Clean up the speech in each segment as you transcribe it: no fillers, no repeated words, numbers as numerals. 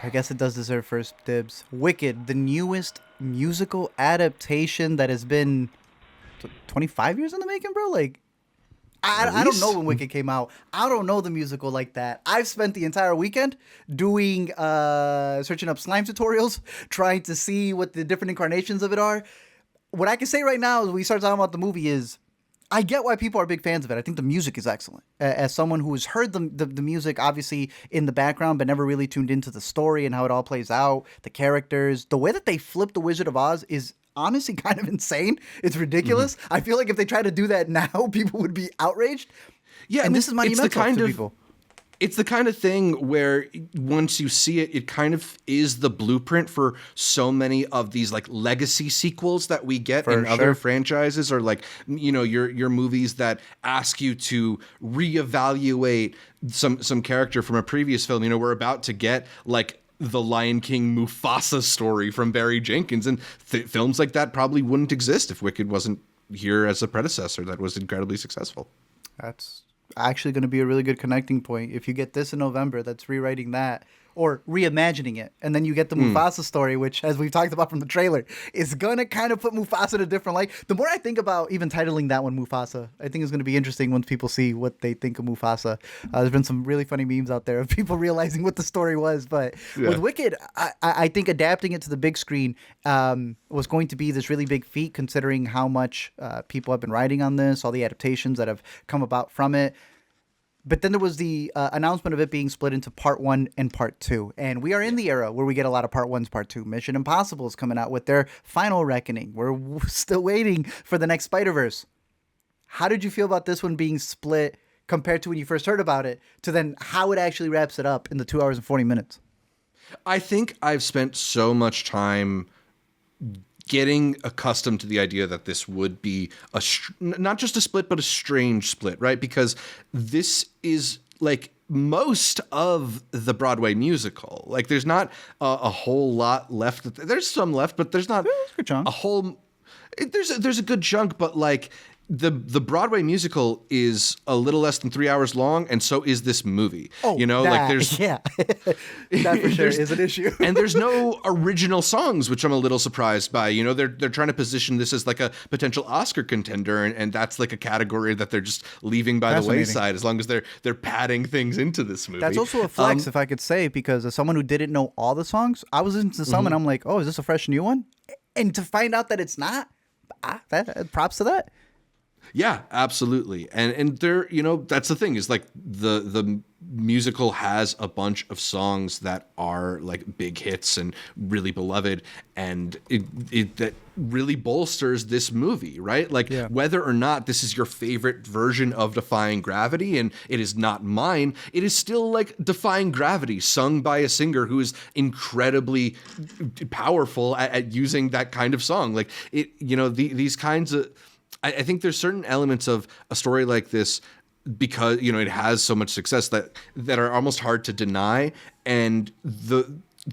I guess it does deserve first dibs. Wicked, the newest musical adaptation that has been 25 years in the making, bro. Like, At I don't know least. when Wicked came out. I don't know the musical like that. I've spent the entire weekend doing searching up slime tutorials, trying to see what the different incarnations of it are. What I can say right now as we start talking about the movie is I get why people are big fans of it. I think the music is excellent. As someone who has heard the music, obviously, in the background, but never really tuned into the story and how it all plays out, the characters, the way that they flip The Wizard of Oz is honestly kind of insane. It's Mhm. ridiculous. I feel like if they try to do that now, people would be outraged. Yeah, And and this is it's the monumental kind to of people. it's the kind of thing where once you see it, it kind of is the blueprint for so many of these like legacy sequels that we get For in other sure. franchises, or like your movies that ask you to reevaluate some character from a previous film. We're about to get like the Lion King Mufasa story from Barry Jenkins, and films like that probably wouldn't exist if Wicked wasn't here as a predecessor that was incredibly successful. That's actually going to be a really good connecting point. If you get this in November, that's rewriting that or reimagining it. And then you get the Mufasa story, which, as we've talked about from the trailer, is going to kind of put Mufasa in a different light. The more I think about even titling that one Mufasa, I think it's going to be interesting once people see what they think of Mufasa. There's been some really funny memes out there of people realizing what the story was. But with Yeah. Wicked, I think adapting it to the big screen was going to be this really big feat, considering how much people have been writing on this, all the adaptations that have come about from it. But then there was the announcement of it being split into part one and part two. And we are in the era where we get a lot of part ones, part two. Mission Impossible is coming out with their final reckoning. We're still waiting for the next Spider-Verse. How did you feel about this one being split compared to when you first heard about it to then how it actually wraps it up in the 2 hours and 40 minutes? I think I've spent so much time getting accustomed to the idea that this would be not just a split, but a strange split, right? Because this is like most of the Broadway musical. Like, there's not a whole lot left. There's some left, but there's not Good chunk. a whole. There's a good chunk, but like the Broadway musical is a little less than 3 hours long, and so is this movie. Oh, Like there's yeah, that for sure there's is an issue. and there's no original songs, which I'm a little surprised by. They're trying to position this as like a potential Oscar contender, and that's like a category that they're just leaving by the Fascinating. wayside as long as they're padding things into this movie. That's also a flex, if I could say, because as someone who didn't know all the songs, I was listening to some and I'm like, oh, is this a fresh new one? And to find out that it's not, props to that. Yeah, absolutely. And there, that's the thing, is like the musical has a bunch of songs that are like big hits and really beloved, and it that really bolsters this movie, right? Like, Yeah. whether or not this is your favorite version of Defying Gravity, and it is not mine, it is still like Defying Gravity sung by a singer who is incredibly powerful at using that kind of song. Like, these kinds of, I think there's certain elements of a story like this, because it has so much success, that are almost hard to deny, and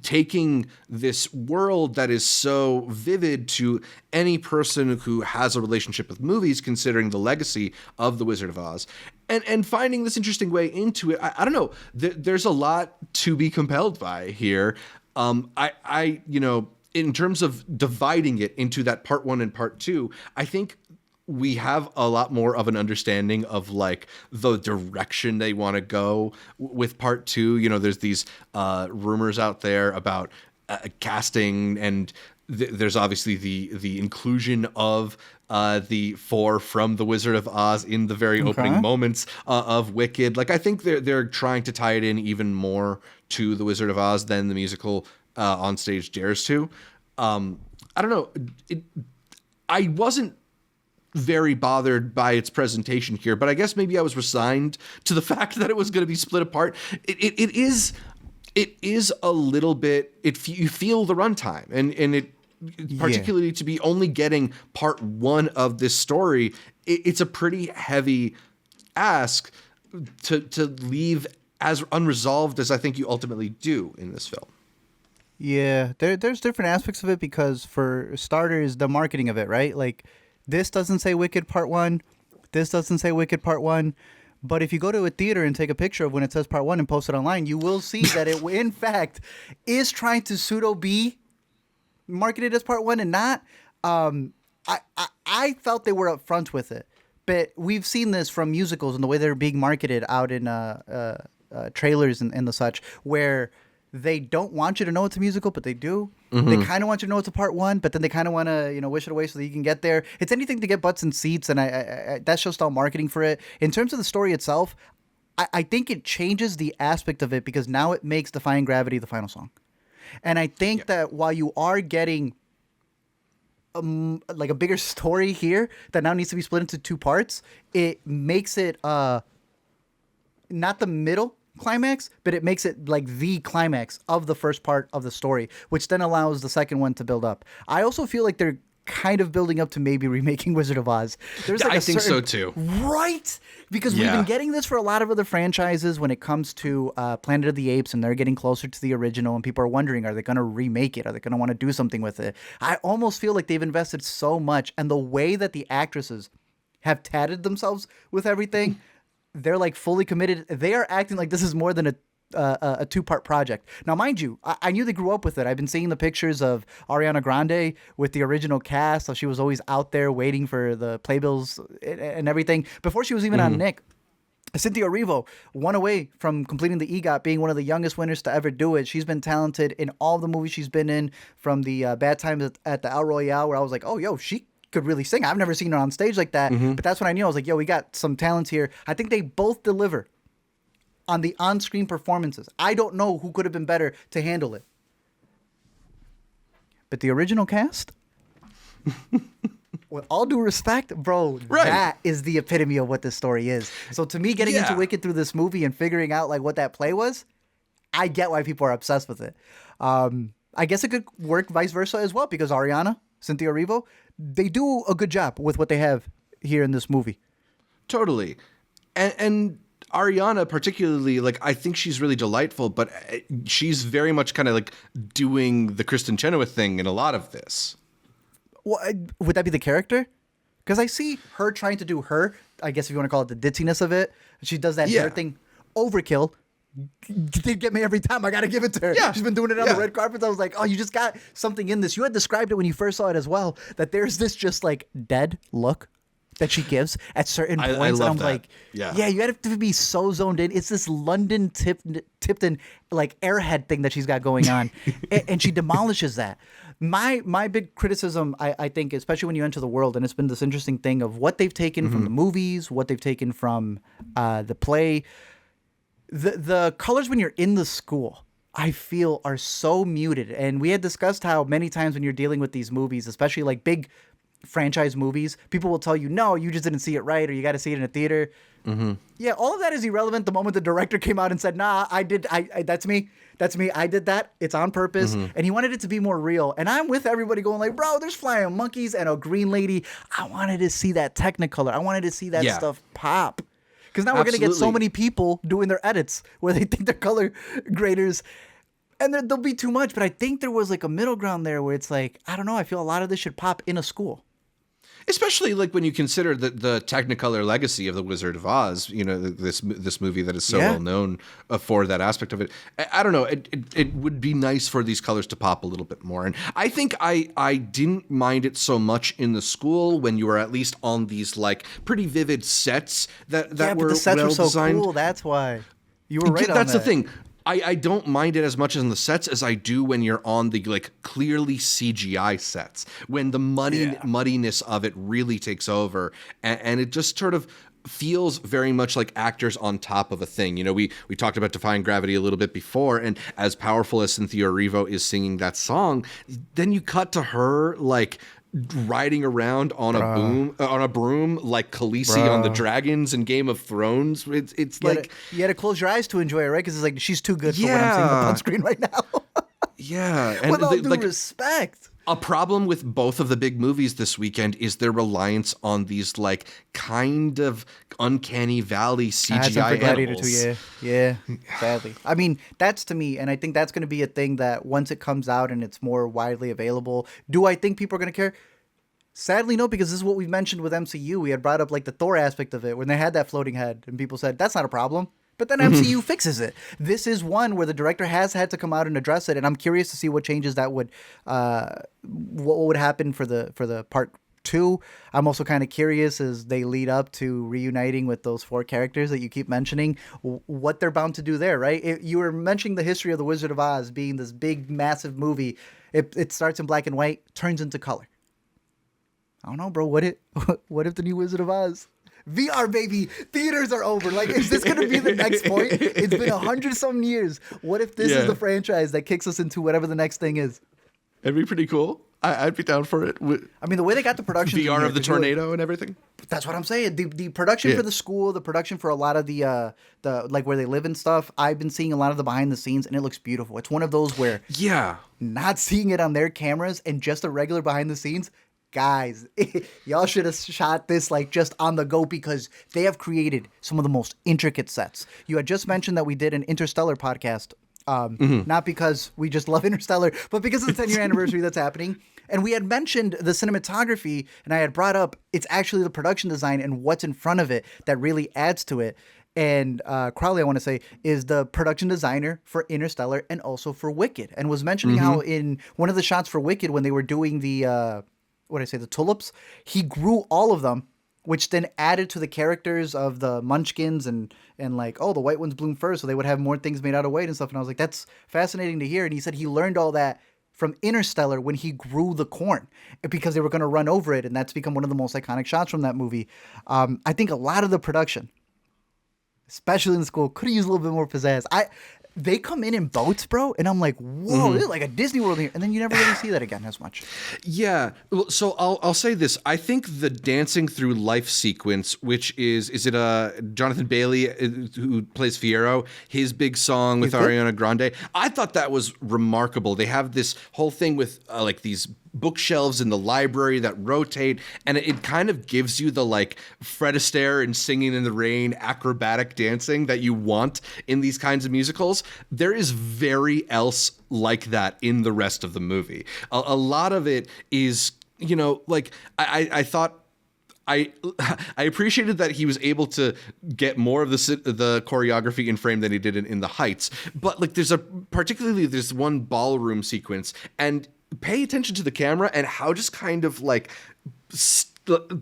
taking this world that is so vivid to any person who has a relationship with movies, considering the legacy of The Wizard of Oz, and finding this interesting way into it. I don't know. There's a lot to be compelled by here. In terms of dividing it into that part one and part two, I think we have a lot more of an understanding of like the direction they want to go with part two. There's these rumors out there about casting, and there's obviously the inclusion of the four from The Wizard of Oz in the very opening moments of Wicked. Like, I think they're trying to tie it in even more to The Wizard of Oz than the musical on stage dares to. I don't know. I wasn't very bothered by its presentation here, but I guess maybe I was resigned to the fact that it was going to be split apart. It is a little bit. You feel the runtime, and it, particularly to be only getting part one of this story, it's a pretty heavy ask to leave as unresolved as I think you ultimately do in this film. Yeah, there's different aspects of it because, for starters, the marketing of it, right? Like, this doesn't say Wicked Part 1. This doesn't say Wicked Part 1. But if you go to a theater and take a picture of when it says part 1 and post it online, you will see that it, in fact, is trying to pseudo be marketed as part 1 and not. I felt they were upfront with it, but we've seen this from musicals and the way they're being marketed out in trailers and the such, where they don't want you to know it's a musical, but they do. They kind of want you to know it's a part 1, but then they kind of want to, wish it away so that you can get there. It's anything to get butts and seats, and I that's just all marketing for it. In terms of the story itself, I think it changes the aspect of it because now it makes Defying Gravity the final song. And I think that while you are getting like a bigger story here that now needs to be split into 2 parts, it makes it not the middle climax, but it makes it like the climax of the first part of the story, which then allows the second one to build up. I also feel like they're kind of building up to maybe remaking Wizard of Oz. There's like I think so too. Right? Because we've been getting this for a lot of other franchises when it comes to Planet of the Apes, and they're getting closer to the original, and people are wondering, are they going to remake it? Are they going to want to do something with it? I almost feel like they've invested so much, and the way that the actresses have tatted themselves with everything, they're like fully committed. They are acting like this is more than a 2-part project. Now, mind you, I knew they grew up with it. I've been seeing the pictures of Ariana Grande with the original cast. So she was always out there waiting for the playbills and everything before she was even on Nick. Cynthia Erivo, one away from completing the EGOT, being one of the youngest winners to ever do it. She's been talented in all the movies she's been in, from the Bad Times at the El Royale, where I was like, oh, yo, she could really sing. I've never seen her on stage like that, but that's when I knew. I was like, yo, we got some talents here. I think they both deliver on the on-screen performances. I don't know who could have been better to handle it. But the original cast, with all due respect, bro, that is the epitome of what this story is. So to me, getting into Wicked through this movie and figuring out like what that play was, I get why people are obsessed with it. I guess it could work vice versa as well, because Ariana, Cynthia Erivo, they do a good job with what they have here in this movie. Totally. And Ariana particularly, like, I think she's really delightful, but she's very much kind of like doing the Kristen Chenoweth thing in a lot of this. Well, would that be the character? Because I see her trying to do her, I guess if you want to call it the ditziness of it. She does that hair thing. Overkill. Did get me every time. I got to give it to her. She's been doing it on the red carpet. I was like, oh, you just got something in this. You had described it when you first saw it as well, that there's this just like dead look that she gives at certain points. I love and I'm that. like, yeah, you have to be so zoned in. It's this London Tipton like airhead thing that she's got going on. and she demolishes that. My big criticism, I think, especially when you enter the world, and it's been this interesting thing of what they've taken from the movies, what they've taken from the play. The colors when you're in the school, I feel, are so muted. And we had discussed how many times when you're dealing with these movies, especially like big franchise movies, people will tell you, no, you just didn't see it right, or you got to see it in a theater. Yeah, all of that is irrelevant the moment the director came out and said, nah, I did, I that's me. That's me. I did that. It's on purpose. And he wanted it to be more real. And I'm with everybody going like, bro, there's flying monkeys and a green lady. I wanted to see that Technicolor. I wanted to see that stuff pop. Because now we're going to get so many people doing their edits where they think they're color graders. And there'll be too much. But I think there was like a middle ground there where it's like, I don't know. I feel a lot of this should pop in a school. Especially like when you consider the Technicolor legacy of the Wizard of Oz, you know, this movie that is so well known for that aspect of it. I don't know. It would be nice for these colors to pop a little bit more. And I think I didn't mind it so much in the school when you were at least on these like pretty vivid sets that were the sets well were so designed. cool. That's why you were right on that. That's the thing. I don't mind it as much in the sets as I do when you're on the like clearly CGI sets, when the muddiness of it really takes over, and it just sort of feels very much like actors on top of a thing. You know, we talked about Defying Gravity a little bit before, and as powerful as Cynthia Erivo is singing that song, then you cut to her like riding around on a broom like Khaleesi on the dragons in Game of Thrones. It's like you had to close your eyes to enjoy it, right? Because it's like she's too good for what I'm seeing up on screen right now. And with all due respect. A problem with both of the big movies this weekend is their reliance on these like kind of uncanny valley CGI animals. Yeah, sadly. I mean, that's to me, and I think that's going to be a thing that once it comes out and it's more widely available, do I think people are going to care? Sadly, no, because this is what we've mentioned with MCU. We had brought up like the Thor aspect of it when they had that floating head, and people said that's not a problem. But then MCU fixes it. This is one where the director has had to come out and address it, and I'm curious to see what changes that would, what would happen for the part 2. I'm also kind of curious as they lead up to reuniting with those 4 characters that you keep mentioning, what they're bound to do there, right? You were mentioning the history of the Wizard of Oz being this big, massive movie. It starts in black and white, turns into color. I don't know, bro. What if the new Wizard of Oz? VR, baby. Theaters are over. Like, is this going to be the next point? It's been 100-some years. What if this is the franchise that kicks us into whatever the next thing is? It'd be pretty cool. I'd be down for it. I mean, the way they got the production VR of the tornado and everything. That's what I'm saying. The production for the school, the production for a lot of the like where they live and stuff. I've been seeing a lot of the behind the scenes, and it looks beautiful. It's one of those where not seeing it on their cameras and just a regular behind the scenes. Guys, y'all should have shot this like just on the go because they have created some of the most intricate sets. You had just mentioned that we did an Interstellar podcast, not because we just love Interstellar, but because of the 10-year anniversary that's happening. And we had mentioned the cinematography, and I had brought up it's actually the production design and what's in front of it that really adds to it. And Crowley, I want to say, is the production designer for Interstellar and also for Wicked, and was mentioning how in one of the shots for Wicked when they were doing the the tulips, he grew all of them, which then added to the characters of the munchkins and like, oh, the white ones bloom first, so they would have more things made out of white and stuff. And I was like, that's fascinating to hear. And he said he learned all that from Interstellar when he grew the corn because they were going to run over it, and that's become one of the most iconic shots from that movie. I think a lot of the production, especially in the school, could have used a little bit more pizzazz. They come in boats, bro, and I'm like, whoa, this is like a Disney World here. And then you never really see that again as much. Yeah. So I'll say this. I think the dancing through life sequence, which is it Jonathan Bailey who plays Fiyero, his big song with Ariana Grande. I thought that was remarkable. They have this whole thing with like these bookshelves in the library that rotate, and it kind of gives you the like Fred Astaire and Singing in the Rain acrobatic dancing that you want in these kinds of musicals. There is very else like that in the rest of the movie. A lot of it is, like I thought I appreciated that he was able to get more of the choreography in frame than he did in The Heights. But like there's one ballroom sequence, and pay attention to the camera and how just kind of like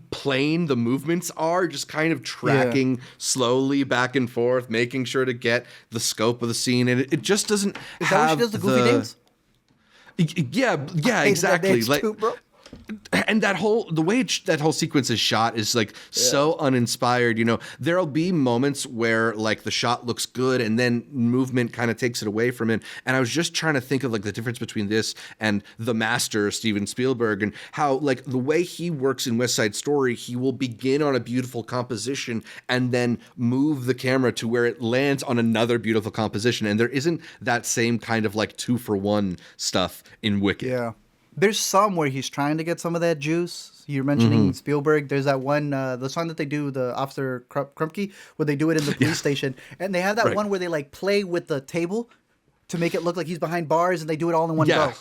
plain the movements are, just kind of tracking slowly back and forth, making sure to get the scope of the scene. And it just doesn't Is that what she does, the goofy dance? Yeah, exactly. Like, too, bro. And that whole sequence is shot is like so uninspired. There'll be moments where like the shot looks good and then movement kind of takes it away from it. And I was just trying to think of like the difference between this and the master Steven Spielberg, and how like the way he works in West Side Story, he will begin on a beautiful composition and then move the camera to where it lands on another beautiful composition. And there isn't that same kind of like 2-for-1 stuff in Wicked. Yeah. There's some where he's trying to get some of that juice. You're mentioning Spielberg. There's that one, the song that they do, the Officer Krupke, where they do it in the police station. And they have that one where they like play with the table to make it look like he's behind bars, and they do it all in one go.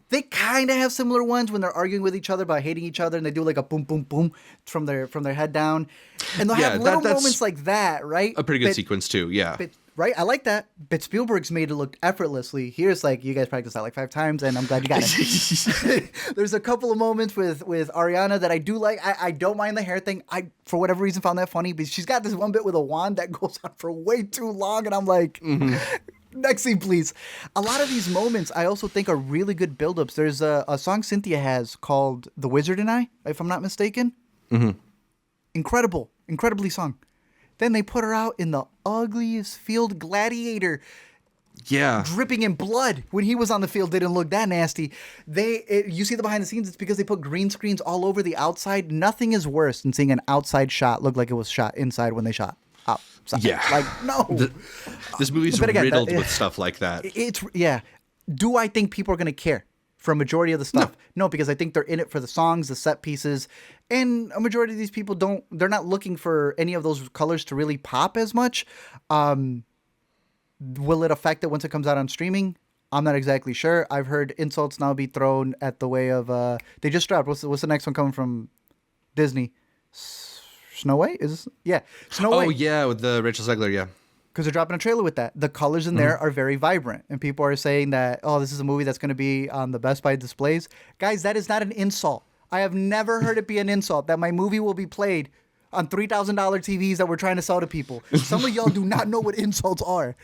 They kind of have similar ones when they're arguing with each other about hating each other, and they do like a boom, boom, boom from their head down. And they'll have little moments like that, right? A pretty good sequence too, right? I like that. But Spielberg's made it look effortlessly. Here's like, you guys practiced that like 5 times, and I'm glad you got it. There's a couple of moments with Ariana that I do like. I don't mind the hair thing. I, for whatever reason, found that funny because she's got this one bit with a wand that goes on for way too long, and I'm like... Next scene, please. A lot of these moments I also think are really good buildups. There's a song Cynthia has called The Wizard and I, if I'm not mistaken. Incredibly sung. Then they put her out in the ugliest field gladiator. Yeah. Dripping in blood. When he was on the field, didn't look that nasty. You see the behind the scenes, it's because they put green screens all over the outside. Nothing is worse than seeing an outside shot look like it was shot inside when they shot outside. Yeah. Like, no. This movie's riddled with stuff like that. Do I think people are going to care for a majority of the stuff? No, because I think they're in it for the songs, the set pieces, and a majority of these people they're not looking for any of those colors to really pop as much. Will it affect it once it comes out on streaming? I'm not exactly sure. I've heard insults now be thrown at the way of they just dropped. What's the next one coming from Disney? Snow White? Is this? Yeah, Snow Oh White. yeah, with the Rachel Zegler, yeah. Because they're dropping a trailer with that. The colors in there are very vibrant, and people are saying that, oh, this is a movie that's going to be on the Best Buy displays. Guys, that is not an insult. I have never heard it be an insult that my movie will be played on $3,000 TVs that we're trying to sell to people. Some of y'all do not know what insults are.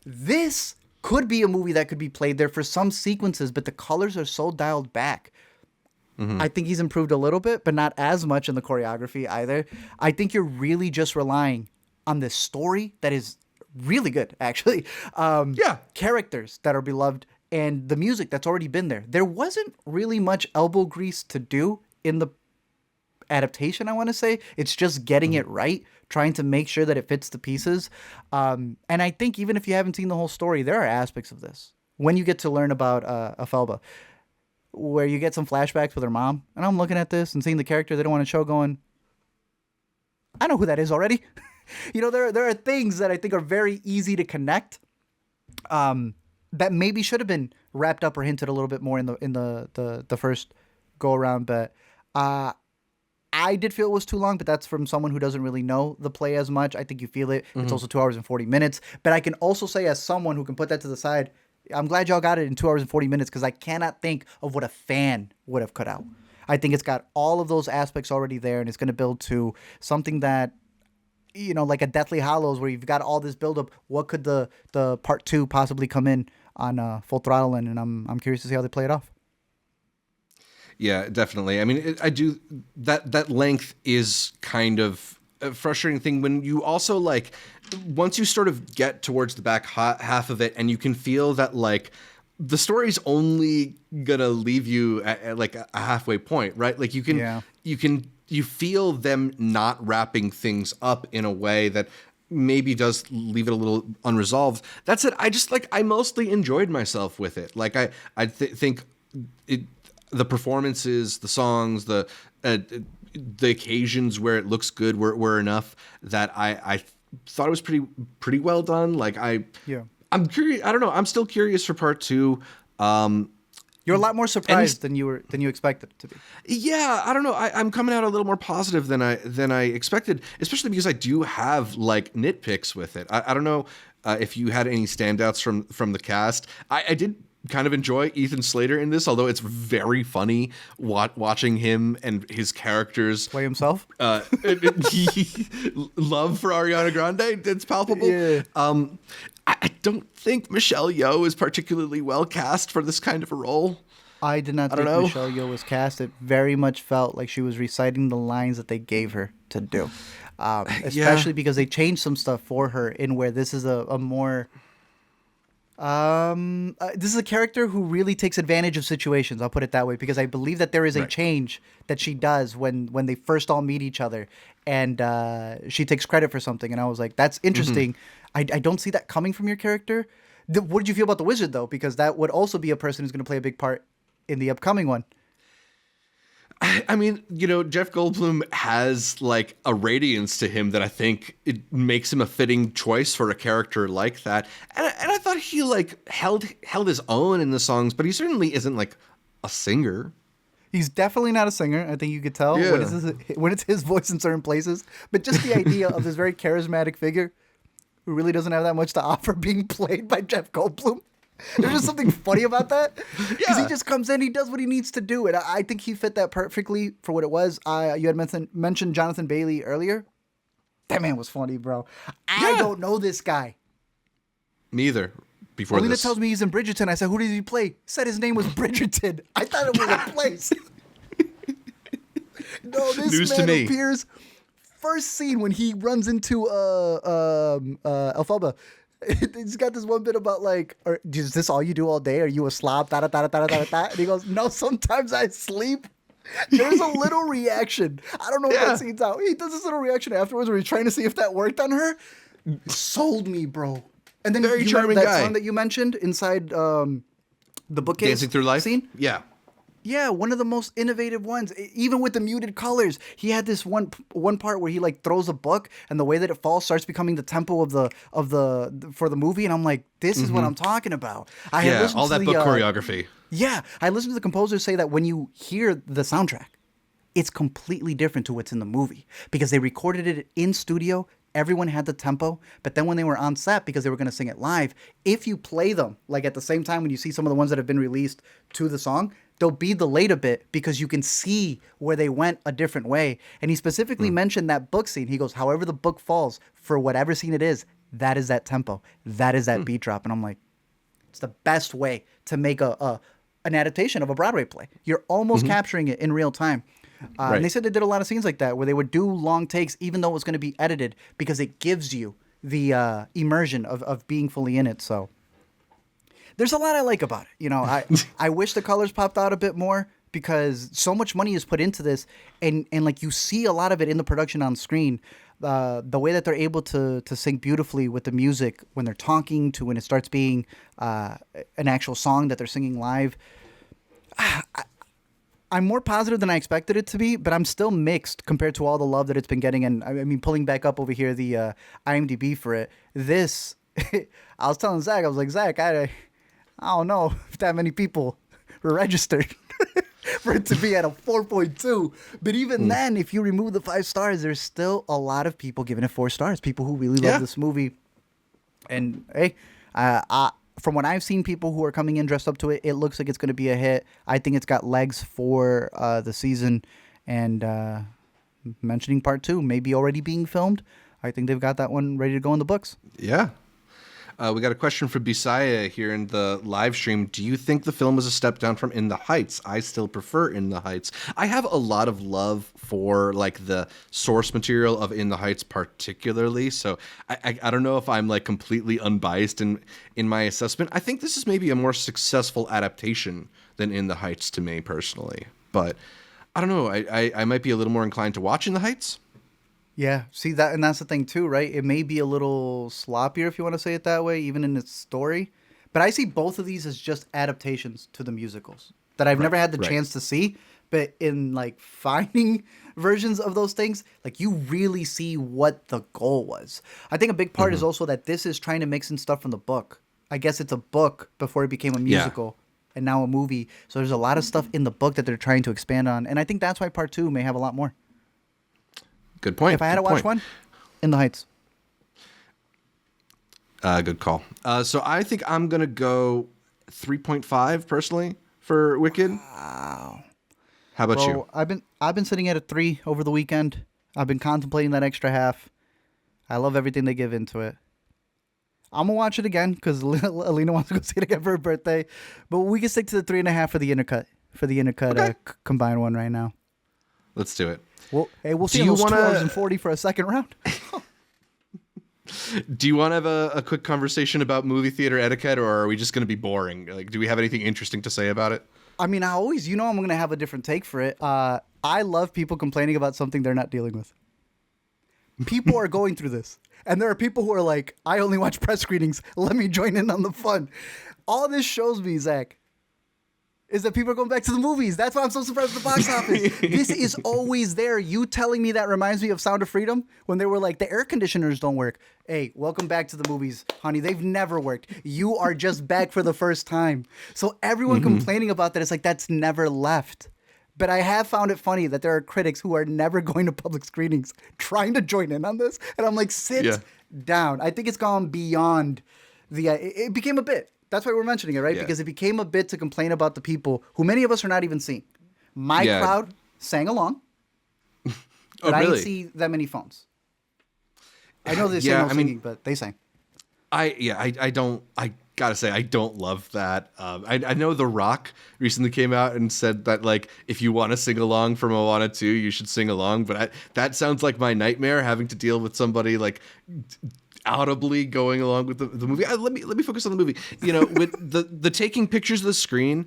This could be a movie that could be played there for some sequences, but the colors are so dialed back. I think he's improved a little bit, but not as much in the choreography either. I think you're really just relying on this story that is really good, actually. Characters that are beloved and the music that's already been there. There wasn't really much elbow grease to do in the adaptation, I want to say. It's just getting it right, trying to make sure that it fits the pieces. And I think even if you haven't seen the whole story, there are aspects of this. When you get to learn about Afelba, where you get some flashbacks with her mom, and I'm looking at this and seeing the character they don't want to show going, I know who that is already. There are things that I think are very easy to connect that maybe should have been wrapped up or hinted a little bit more in the first go around. But I did feel it was too long, but that's from someone who doesn't really know the play as much. I think you feel it. It's also 2 hours and 40 minutes. But I can also say, as someone who can put that to the side, I'm glad y'all got it in 2 hours and 40 minutes, because I cannot think of what a fan would have cut out. I think it's got all of those aspects already there, and it's going to build to something that, like a Deathly Hallows, where you've got all this buildup. What could the part 2 possibly come in on Full Throttle in? And I'm curious to see how they play it off. Yeah, definitely. I mean, I do that length is kind of a frustrating thing when you also once you sort of get towards the back half of it, and you can feel that the story's only gonna leave you at a halfway point, right? Like you feel them not wrapping things up in a way that maybe does leave it a little unresolved. That's it. I mostly enjoyed myself with it. I think the performances, the songs, the occasions where it looks good were enough that I thought it was pretty well done. I'm curious. I don't know. I'm still curious for part 2. You're a lot more surprised than you expected it to be. Yeah, I don't know. I'm coming out a little more positive than I expected, especially because I do have nitpicks with it. I don't know if you had any standouts from the cast. I did kind of enjoy Ethan Slater in this, although it's very funny watching him and his characters play himself. Love for Ariana Grande, it's palpable. Yeah. I don't think Michelle Yeoh is particularly well cast for this kind of a role. I did not think Michelle Yeoh was cast. It very much felt like she was reciting the lines that they gave her to do. Especially because they changed some stuff for her in where this is a more... this is a character who really takes advantage of situations. I'll put it that way, because I believe that there is a change that she does when they first all meet each other, and she takes credit for something. And I was like, that's interesting. I don't see that coming from your character. What did you feel about the wizard, though? Because that would also be a person who's going to play a big part in the upcoming one. I mean, Jeff Goldblum has a radiance to him that I think it makes him a fitting choice for a character like that. And I thought he held his own in the songs, but he certainly isn't a singer. He's definitely not a singer. I think you could tell when it's his voice in certain places. But just the idea of this very charismatic figure who really doesn't have that much to offer being played by Jeff Goldblum. There's just something funny about that, because he just comes in, he does what he needs to do, and I think he fit that perfectly for what it was. You had mentioned Jonathan Bailey earlier. That man was funny, bro. I don't know this guy. Me either. Before Alina this, tells me he's in Bridgerton. I said, who did he play? Said his name was Bridgerton. I thought it was a place. No, this News man to me. appears first scene when he runs into Elphaba. He's got this one bit about is this all you do all day? Are you a slob? Da, da, da, da, da, da, da. And he goes, no, sometimes I sleep. There's a little reaction. I don't know if that scene's out. He does this little reaction afterwards where he's trying to see if that worked on her. Sold me, bro. And then Very you charming remember that guy. song that you mentioned inside the bookcase Dancing Through Life scene? Yeah. Yeah, one of the most innovative ones. Even with the muted colors, he had this one part where he like throws a book, and the way that it falls starts becoming the tempo of the for the movie. And I'm like, this is what I'm talking about. I had Yeah, listened all to that the book choreography. yeah, I listened to the composers say that when you hear the soundtrack, it's completely different to what's in the movie because they recorded it in studio. Everyone had the tempo, but then when they were on set because they were going to sing it live, if you play them like at the same time when you see some of the ones that have been released to the song, they'll be delayed a bit because you can see where they went a different way. And he specifically mentioned that book scene. He goes, however the book falls for whatever scene it is, that is that tempo, that is that beat drop. And I'm like, it's the best way to make an adaptation of a Broadway play. You're almost capturing it in real time. Right. And they said they did a lot of scenes like that where they would do long takes even though it was going to be edited because it gives you the immersion of being fully in it. So there's a lot I like about it. You know, I wish the colors popped out a bit more because so much money is put into this and like you see a lot of it in the production on screen. The way that they're able to sing beautifully with the music when they're talking to when it starts being an actual song that they're singing live. I'm more positive than I expected it to be, but I'm still mixed compared to all the love that it's been getting. And I mean, pulling back up over here the IMDb for it, this I was telling Zach, I was like, Zach, I don't know if that many people were registered for it to be at a 4.2. But even then, if you remove the 5 stars, there's still a lot of people giving it 4 stars. People who really love this movie. And hey, from what I've seen, people who are coming in dressed up to it, it looks like it's going to be a hit. I think it's got legs for the season. And mentioning part 2, maybe already being filmed. I think they've got that one ready to go in the books. Yeah. We got a question from Bisaya here in the live stream. Do you think the film is a step down from In the Heights? I still prefer In the Heights. I have a lot of love for like the source material of In the Heights particularly. So I don't know if I'm like completely unbiased in my assessment. I think this is maybe a more successful adaptation than In the Heights to me personally. But I don't know. I might be a little more inclined to watch In the Heights. Yeah, see that, and that's the thing too, right? It may be a little sloppier if you want to say it that way, even in its story. But I see both of these as just adaptations to the musicals that I've never had the chance to see. But in like finding versions of those things, like you really see what the goal was. I think a big part is also that this is trying to mix in stuff from the book. I guess it's a book before it became a musical. And now a movie. So there's a lot of stuff in the book that they're trying to expand on. And I think that's why part 2 may have a lot more. Good point. If I had to watch one, In the Heights. Good call. So I think I'm going to go 3.5 personally for Wicked. Wow. How about you? I've been sitting at a 3 over the weekend. I've been contemplating that extra half. I love everything they give into it. I'm going to watch it again because Alina wants to go see it again for her birthday. But we can stick to the 3.5 for the Intercut. For the Intercut combined one right now. Let's do it. Well, hey, we'll see those 2 hours and 40 for a second round. Do you want to have a quick conversation about movie theater etiquette, or are we just going to be boring? Like, do we have anything interesting to say about it? I mean, I'm going to have a different take for it. I love people complaining about something they're not dealing with. People are going through this. And there are people who are like, I only watch press screenings. Let me join in on the fun. All this shows me, Zach, is that people are going back to the movies. That's why I'm so surprised at the box office. This is always there. You telling me that reminds me of Sound of Freedom when they were like, the air conditioners don't work. Hey, welcome back to the movies, honey. They've never worked. You are just back for the first time. So everyone complaining about that, it's like, that's never left. But I have found it funny that there are critics who are never going to public screenings trying to join in on this. And I'm like, sit down. I think it's gone beyond the, it became a bit. That's why we're mentioning it, right? Because it became a bit to complain about the people who many of us are not even seeing. My crowd sang along, but I didn't see that many phones. I know they say no singing, but they sang. I gotta say, I don't love that. I know The Rock recently came out and said that, like, if you want to sing along for Moana 2, you should sing along. But that sounds like my nightmare, having to deal with somebody like audibly going along with the movie. Let me focus on the movie. You know, with the taking pictures of the screen.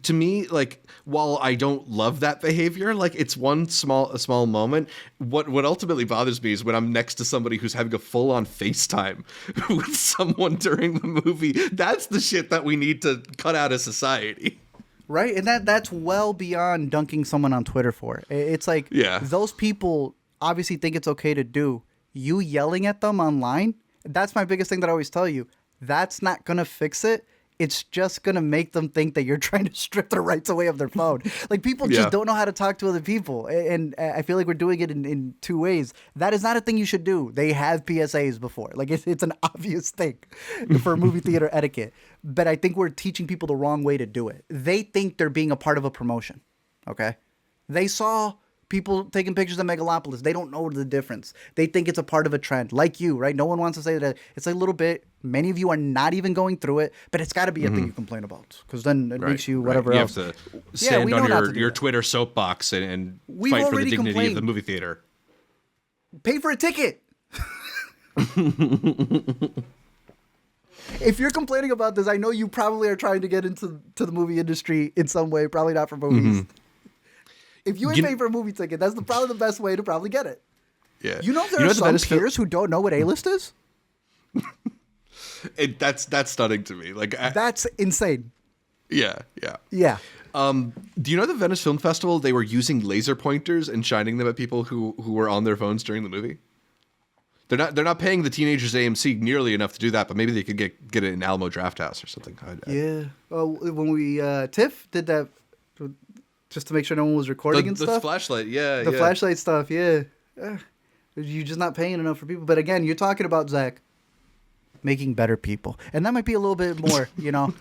To me, like, while I don't love that behavior, like, it's a small moment. What ultimately bothers me is when I'm next to somebody who's having a full-on FaceTime with someone during the movie. That's the shit that we need to cut out of society. Right? And that's well beyond dunking someone on Twitter for it. It's like those people obviously think it's okay to do. You yelling at them online, that's my biggest thing that I always tell you. That's not going to fix it. It's just going to make them think that you're trying to strip their rights away of their phone. Like, people just don't know how to talk to other people. And I feel like we're doing it in two ways. That is not a thing you should do. They have PSAs before. Like, it's an obvious thing for movie theater etiquette. But I think we're teaching people the wrong way to do it. They think they're being a part of a promotion. Okay? They saw people taking pictures of Megalopolis. They don't know the difference. They think it's a part of a trend. Like you, right? No one wants to say that it's a little bit. Many of you are not even going through it, but it's got to be a thing you complain about, because then it makes you whatever else. You have to stand on your Twitter soapbox and fight for the dignity of the movie theater. Pay for a ticket. If you're complaining about this, I know you probably are trying to get into the movie industry in some way, probably not for movies. If you ain't paying for a movie ticket, that's probably the best way to probably get it. Yeah. You know there are some peers who don't know what A-list is? That's stunning to me. Like, that's insane. Yeah. Do you know the Venice Film Festival, they were using laser pointers and shining them at people who were on their phones during the movie? They're not paying the teenagers AMC nearly enough to do that, but maybe they could get it in Alamo Drafthouse or something. Yeah. When we TIFF did that just to make sure no one was recording and stuff. The flashlight, the flashlight stuff, yeah. You're just not paying enough for people. But again, you're talking about, Zach, making better people, and that might be a little bit more, you know.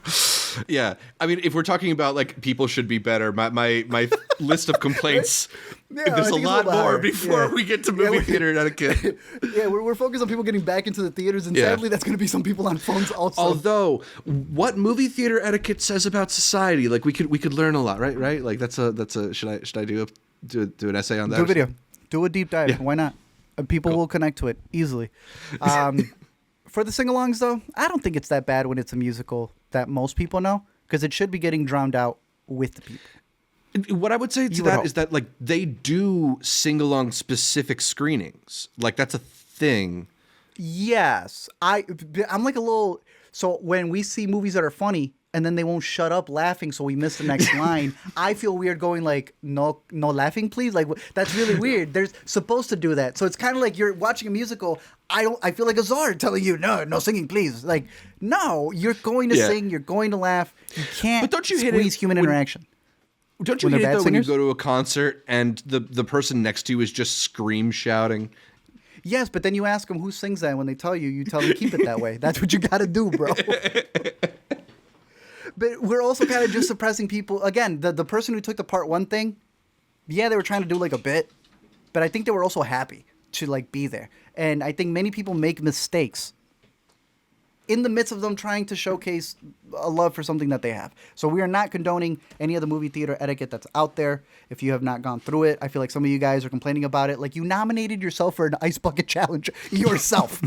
Yeah, I mean, if we're talking about like people should be better, my list of complaints, there's a lot more before we get to movie theater etiquette. We're focused on people getting back into the theaters, and sadly, that's going to be some people on phones also. Although, what movie theater etiquette says about society, like we could learn a lot, right? Like that's a should I do an essay on that? Do a video, do a deep dive. Yeah. Why not? People will connect to it easily. For the sing-alongs, though, I don't think it's that bad when it's a musical that most people know, because it should be getting drowned out with the people. What I would say to that is that, like, they do sing-along specific screenings. Like, that's a thing. Yes. I'm like a little... So when we see movies that are funny, and then they won't shut up laughing, so we miss the next line, I feel weird going like, no laughing, please. Like, that's really weird. They're supposed to do that. So it's kind of like you're watching a musical. I feel like a czar telling you, no singing, please. Like, no, you're going to sing, you're going to laugh. You can't squeeze human interaction. Don't you hate it, though, when you go to a concert and the person next to you is just scream shouting? Yes, but then you ask them who sings that, and when they tell you, you tell them keep it that way. That's what you got to do, bro. But we're also kind of just suppressing people. Again, the person who took the part one thing, they were trying to do like a bit, but I think they were also happy to like be there. And I think many people make mistakes in the midst of them trying to showcase a love for something that they have. So we are not condoning any of the movie theater etiquette that's out there. If you have not gone through it, I feel like some of you guys are complaining about it. Like, you nominated yourself for an ice bucket challenge yourself.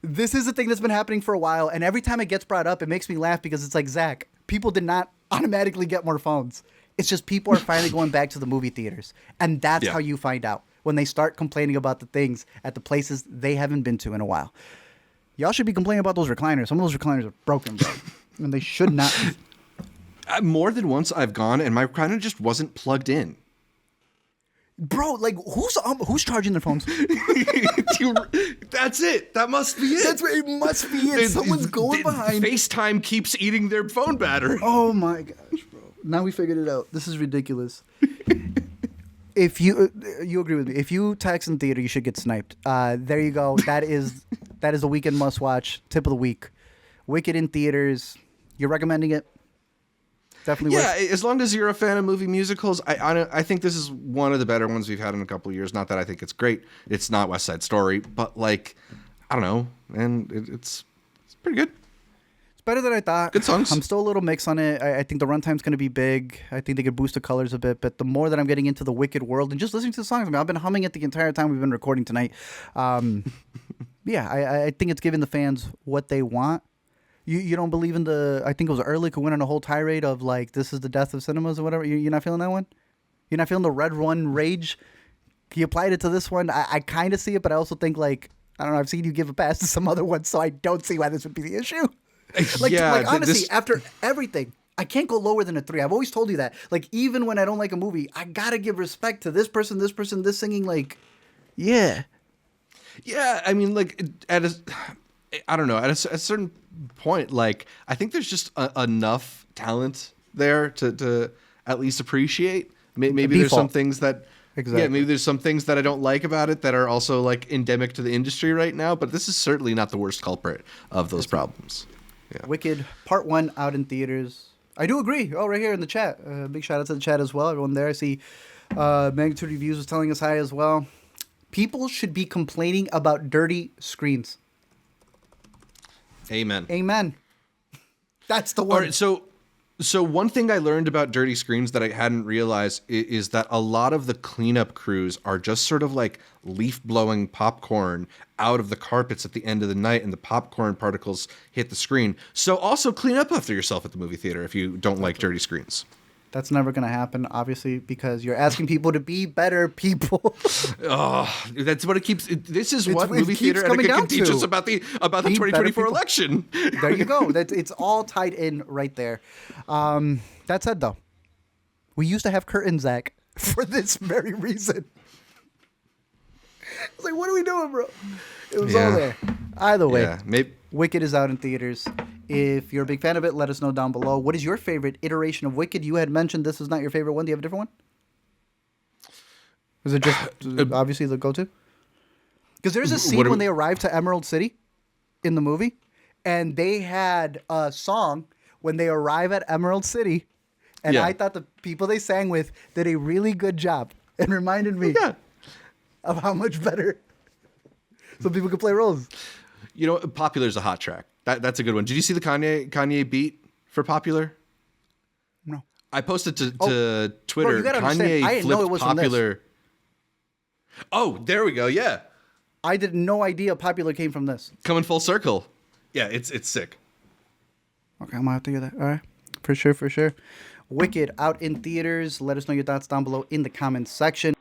This is a thing that's been happening for a while, and every time it gets brought up, it makes me laugh, because it's like, Zach, people did not automatically get more phones. It's just people are finally going back to the movie theaters, and that's how you find out, when they start complaining about the things at the places they haven't been to in a while. Y'all should be complaining about those recliners. Some of those recliners are broken, bro, and they should not be. More than once I've gone, and my recliner just wasn't plugged in. Bro, like, who's charging their phones? That's it. That must be it. It must be it. Someone's going behind. FaceTime keeps eating their phone battery. Oh my gosh, bro. Now we figured it out. This is ridiculous. If you agree with me, if you text in theater, you should get sniped. There you go. That is a weekend must watch. Tip of the week. Wicked in theaters. You're recommending it? Definitely. Yeah, as long as you're a fan of movie musicals, I think this is one of the better ones we've had in a couple of years. Not that I think it's great. It's not West Side Story, but like, I don't know, and it's pretty good. It's better than I thought. Good songs. I'm still a little mixed on it. I think the runtime's going to be big. I think they could boost the colors a bit. But the more that I'm getting into the Wicked world and just listening to the songs, I mean, I've been humming it the entire time we've been recording tonight. I think it's giving the fans what they want. You don't believe in I think it was Ehrlich who went on a whole tirade of like, this is the death of cinemas or whatever. You're not feeling that one? You're not feeling the Red One rage? He applied it to this one. I kind of see it, but I also think like, I don't know, I've seen you give a pass to some other ones, so I don't see why this would be the issue. Honestly, after everything, I can't go lower than a 3. I've always told you that. Like, even when I don't like a movie, I gotta give respect to this person, this singing. Like, yeah. Yeah, I mean, like, I don't know, at a certain point, like, I think there's just enough talent there to at least appreciate. Maybe there's some things that, Exactly. yeah, maybe there's some things that I don't like about it that are also like endemic to the industry right now. But this is certainly not the worst culprit of those problems. Yeah. Wicked Part 1 out in theaters. I do agree. Oh, right here in the chat. Big shout out to the chat as well. Everyone there. I see Magnitude Reviews was telling us hi as well. People should be complaining about dirty screens. Amen. Amen. That's the one. All right, so one thing I learned about dirty screens that I hadn't realized is that a lot of the cleanup crews are just sort of like leaf blowing popcorn out of the carpets at the end of the night, and the popcorn particles hit the screen. So also clean up after yourself at the movie theater if you don't like dirty screens. That's never going to happen, obviously, because you're asking people to be better people. Oh, that's what it keeps. This is what movie theater coming etiquette down can teach to. us about the 2024 election. There you go. It's all tied in right there. That said, though, we used to have curtains, Zach, for this very reason. I was like, what are we doing, bro? It was all there. Either way, Yeah, maybe. Wicked is out in theaters. If you're a big fan of it, let us know down below. What is your favorite iteration of Wicked? You had mentioned this was not your favorite one. Do you have a different one? Was it just obviously the go-to? Because there's a scene when they arrive to Emerald City in the movie, and they had a song when they arrive at Emerald City, and I thought the people they sang with did a really good job and reminded me of how much better some people could play roles. You know, Popular is a hot track. That's a good one. Did you see the Kanye beat for Popular? No. I posted to Twitter. Bro, Kanye flipped know it was Popular. Oh, there we go. Yeah. I had no idea Popular came from this. Coming full circle. Yeah, it's sick. Okay, I'm gonna have to hear that. All right. For sure. Wicked out in theaters. Let us know your thoughts down below in the comments section.